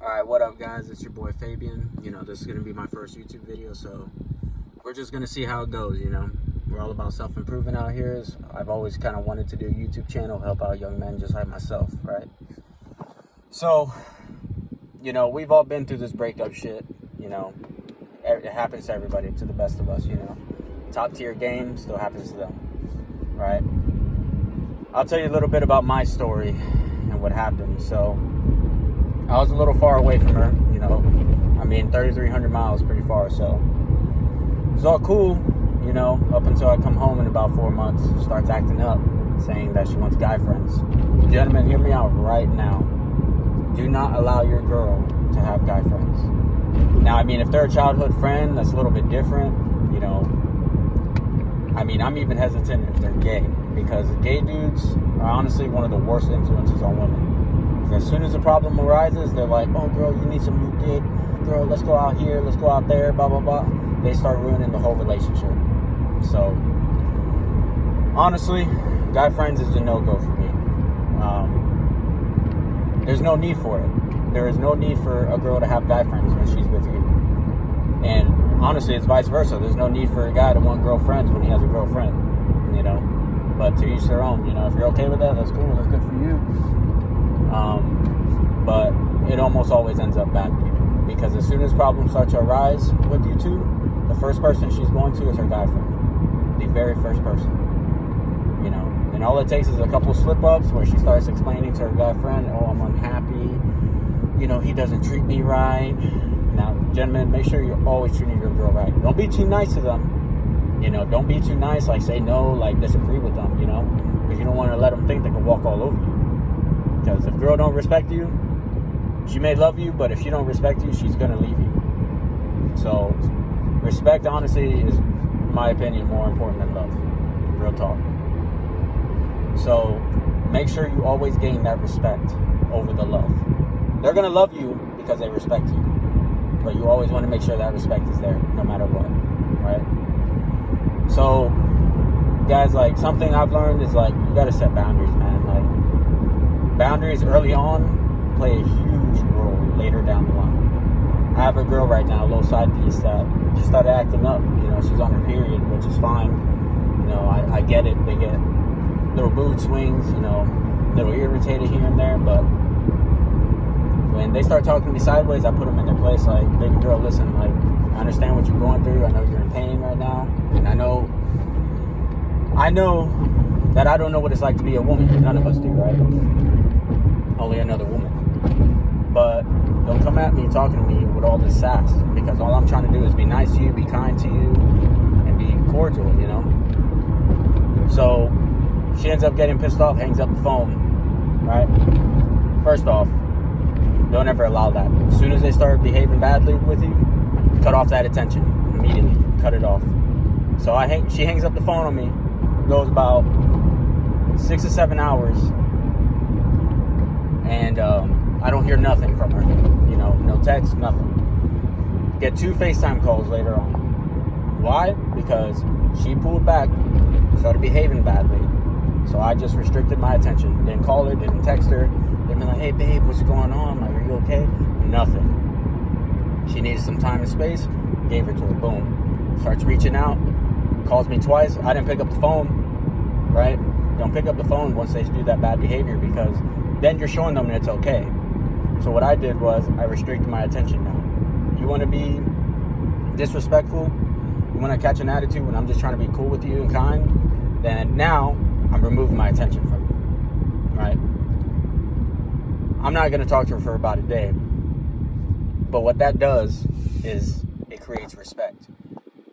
Alright, what up guys? It's your boy Fabian. This is going to be my first YouTube video, so we're just going to see how it goes, We're all about self-improving out here. I've always kind of wanted to do a YouTube channel, help out young men just like myself, right? So, we've all been through this breakup shit, It happens to everybody, to the best of us, Top tier game still happens to them, right? I'll tell you a little bit about my story and what happened. So, I was a little far away from her, 3,300 miles, pretty far, so it was all cool, up until I come home in about 4 months, she starts acting up, saying that she wants guy friends. Gentlemen, hear me out right now. Do not allow your girl to have guy friends. Now, if they're a childhood friend, that's a little bit different, I'm even hesitant if they're gay, because gay dudes are honestly one of the worst influences on women. As soon as a problem arises, they're like, oh, girl, you need some new dick. Girl, let's go out here, let's go out there, blah, blah, blah. They start ruining the whole relationship. So, honestly, guy friends is a no-go for me. There's no need for it. There is no need for a girl to have guy friends when she's with you. And honestly, it's vice versa. There's no need for a guy to want girlfriends when he has a girlfriend, But to each their own, if you're okay with that, that's cool, that's good for you. But it almost always ends up badly, because as soon as problems start to arise with you two, the first person she's going to is her guy friend. The very first person, and all it takes is a couple slip-ups where she starts explaining to her guy friend, oh, I'm unhappy, he doesn't treat me right. Now, gentlemen, make sure you're always treating your girl right. Don't be too nice to them, don't be too nice, like say no, like disagree with them, because you don't want to let them think they can walk all over you. Because if girl don't respect you, she may love you, but if she don't respect you, she's going to leave you. So, respect, honestly, is, in my opinion, more important than love. Real talk. So, make sure you always gain that respect over the love. They're going to love you because they respect you. But you always want to make sure that respect is there, no matter what. Right? So, guys, something I've learned is, you got to set boundaries, man. Boundaries early on play a huge role later down the line. I have a girl right now, a little side piece, that she started acting up. She's on her period, which is fine. I get it. They get little mood swings, little irritated here and there. But when they start talking to me sideways, I put them in their place. Like, baby girl, listen, I understand what you're going through. I know you're in pain right now. And I know that I don't know what it's like to be a woman. None of us do, right? Only another woman. But don't come at me talking to me with all this sass, because all I'm trying to do is be nice to you, be kind to you, and be cordial, So she ends up getting pissed off, hangs up the phone, right? First off, don't ever allow that. As soon as they start behaving badly with you, cut off that attention immediately. Cut it off. So she hangs up the phone on me. Goes about 6 or 7 hours, and I don't hear nothing from her. No text, nothing. Get 2 FaceTime calls later on. Why? Because she pulled back, started behaving badly. So I just restricted my attention. Didn't call her, didn't text her. Didn't be like, hey babe, what's going on? Are you okay? Nothing. She needed some time and space. Gave her to her. Boom. Starts reaching out. Calls me twice. I didn't pick up the phone. Right? Don't pick up the phone once they do that bad behavior, because then you're showing them that it's okay. So what I did was I restricted my attention now. You want to be disrespectful? You want to catch an attitude when I'm just trying to be cool with you and kind? Then now I'm removing my attention from you. Right? I'm not going to talk to her for about a day. But what that does is it creates respect.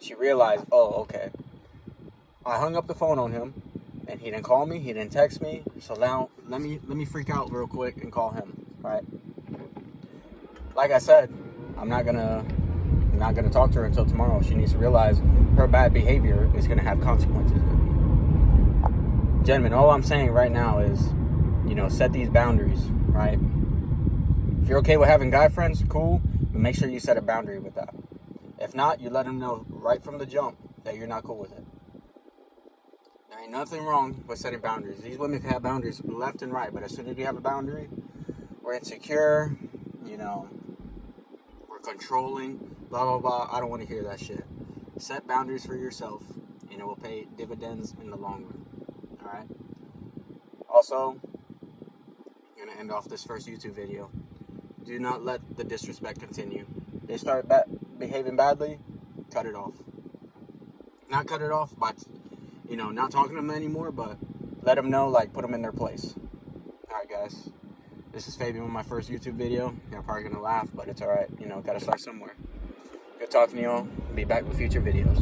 She realized, oh, okay, I hung up the phone on him, and he didn't call me, he didn't text me, so now let me freak out real quick and call him, right? Like I said, I'm not gonna talk to her until tomorrow. She needs to realize her bad behavior is gonna have consequences with me. Gentlemen, all I'm saying right now is, set these boundaries, right? If you're okay with having guy friends, cool, but make sure you set a boundary with that. If not, you let them know right from the jump that you're not cool with it. There ain't nothing wrong with setting boundaries. These women can have boundaries left and right, but as soon as you have a boundary, we're insecure, controlling, blah, blah, blah. I don't want to hear that shit. Set boundaries for yourself, and it will pay dividends in the long run. Alright? Also, I'm going to end off this first YouTube video. Do not let the disrespect continue. They start behaving badly, cut it off. Not cut it off by, not talking to them anymore, but let them know, like, put them in their place. Alright, guys. This is Fabian with my first YouTube video. You're probably going to laugh, but it's alright. Gotta start somewhere. Good talking to y'all. Be back with future videos.